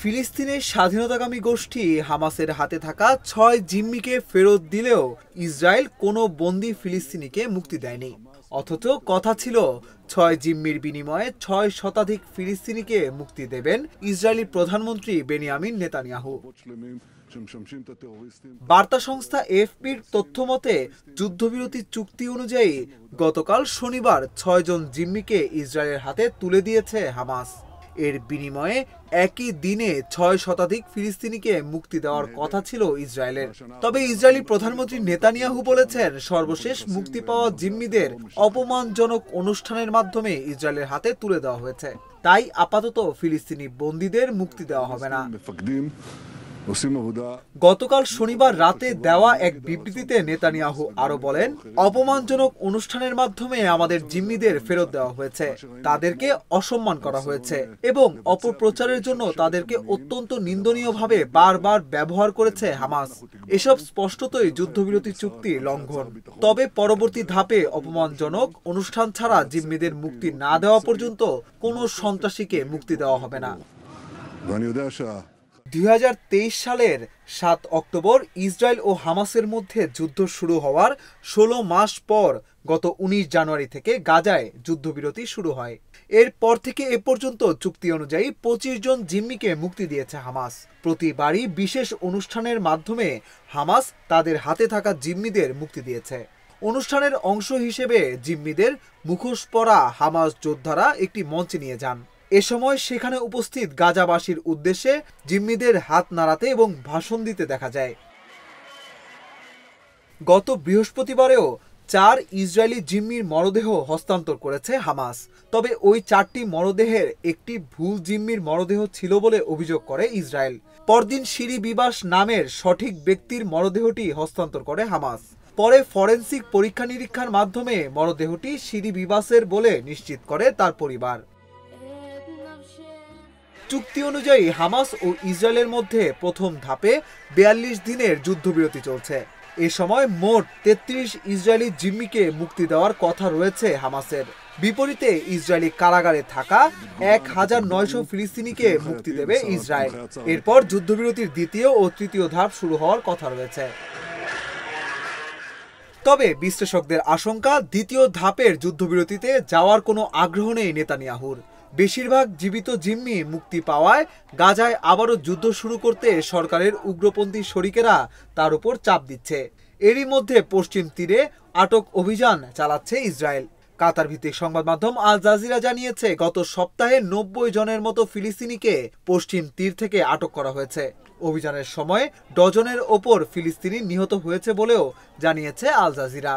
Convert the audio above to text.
ফিলিস্তিনের স্বাধীনতাকামী গোষ্ঠী হামাসের হাতে থাকা ৬ জিম্মিকে ফেরত দিলেও ইসরায়েল কোনো বন্দী ফিলিস্তিনিকে মুক্তি দেয়নি। অথচ কথা ছিল ৬ জিম্মির বিনিময়ে ৬ শতাধিক ফিলিস্তিনিকে মুক্তি দেবেন ইসরায়েলি প্রধানমন্ত্রী বেনিয়ামিন নেতানিয়াহু। বার্তা সংস্থা এএফপির তথ্যমতে যুদ্ধবিরতি চুক্তি অনুযায়ী গতকাল শনিবার ৬ জন জিম্মিকে ইসরায়েলের হাতে তুলে দিয়েছে হামাস। এর বিনিময়ে একই দিনে ৬ শতাধিক ফিলিস্তিনিকে মুক্তি দেওয়ার কথা ছিল ইসরায়েলের। তবে ইসরায়েলি প্রধানমন্ত্রী নেতানিয়াহু বলেছেন, সর্বশেষ মুক্তি পাওয়া জিম্মিদের অপমানজনক অনুষ্ঠানের মাধ্যমে ইসরায়েলের হাতে তুলে দেওয়া হয়েছে, তাই আপাতত ফিলিস্তিনি বন্দীদের মুক্তি দেওয়া হবে না। গতকাল শনিবার রাতে দেওয়া এক বিবৃতিতে নেতানিয়াহু আরো বলেন, অপমানজনক অনুষ্ঠানের মাধ্যমে আমাদের জিম্মিদের ফেরত দেওয়া হয়েছে, তাদেরকে অসম্মান করা হয়েছে এবং অপপ্রচারের জন্য তাদেরকে অত্যন্ত নিন্দনীয়ভাবে বারবার ব্যবহার করেছে হামাস। এসব স্পষ্টতই যুদ্ধবিরতি চুক্তির লঙ্ঘন। তবে পরবর্তী ধাপে অপমানজনক অনুষ্ঠান ছাড়া জিম্মিদের মুক্তি না দেওয়া পর্যন্ত কোনো সন্ত্রাসীকে মুক্তি দেওয়া হবে না। ২০২৩ সালের ৭ অক্টোবর ইসরায়েল ও হামাসের মধ্যে যুদ্ধ শুরু হওয়ার ১৬ মাস পর গত ১৯ জানুয়ারি থেকে গাজায় যুদ্ধবিরতি শুরু হয়। এরপর থেকে এ পর্যন্ত চুক্তি অনুযায়ী ২৫ জন জিম্মিকে মুক্তি দিয়েছে হামাস। প্রতিবারই বিশেষ অনুষ্ঠানের মাধ্যমে হামাস তাদের হাতে থাকা জিম্মিদের মুক্তি দিয়েছে। অনুষ্ঠানের অংশ হিসেবে জিম্মিদের মুখোশ পরা হামাস যোদ্ধারা একটি মঞ্চে নিয়ে যান। এ সময় সেখানে উপস্থিত গাজাবাসীর উদ্দেশ্যে জিম্মিদের হাত নাড়াতে এবং ভাষণ দিতে দেখা যায়। গত বৃহস্পতিবারেও ৪ ইসরায়েলি জিম্মির মরদেহ হস্তান্তর করেছে হামাস। তবে ওই ৪টি মরদেহের একটি ভুল জিম্মির মরদেহ ছিল বলে অভিযোগ করে ইসরায়েল। পরদিন শিরি বিবাস নামের সঠিক ব্যক্তির মরদেহটি হস্তান্তর করে হামাস। পরে ফরেনসিক পরীক্ষা নিরীক্ষার মাধ্যমে মরদেহটি শিরি বিবাসের বলে নিশ্চিত করে তার পরিবার। চুক্তি অনুযায়ী হামাস ও ইসরায়েলের মধ্যে প্রথম ধাপে ৪২ দিনের যুদ্ধবিরতি চলছে। এ সময় মোট ৩৩ ইসরায়েলি জিম্মিকে মুক্তি দেওয়ার কথা রয়েছে হামাসের। বিপরীতে ইসরায়েলি কারাগারে থাকা ১৯০০ ফিলিস্তিনিকে মুক্তি দেবে ইসরায়েল। এরপর যুদ্ধবিরতির দ্বিতীয় ও তৃতীয় ধাপ শুরু হওয়ার কথা রয়েছে। তবে বিশ্লেষকদের আশঙ্কা, দ্বিতীয় ধাপের যুদ্ধবিরতিতে যাওয়ার কোনো আগ্রহ নেই নেতানিয়াহুর। বেশিরভাগ জীবিত জিম্মি মুক্তি পাওয়ায় গাজায় আবারও যুদ্ধ শুরু করতে সরকারের উগ্রপন্থী শরিকেরা তার উপর চাপ দিচ্ছে। এরই মধ্যে পশ্চিম তীরে আটক অভিযান চালাচ্ছে ইসরায়েল। কাতার ভিত্তিক সংবাদ মাধ্যম আল জাজিরা জানিয়েছে, গত সপ্তাহে ৯০ জনের মতো ফিলিস্তিনিকে পশ্চিম তীর থেকে আটক করা হয়েছে। অভিযানের সময় ডজনের ওপর ফিলিস্তিনি নিহত হয়েছে বলেও জানিয়েছে আল জাজিরা।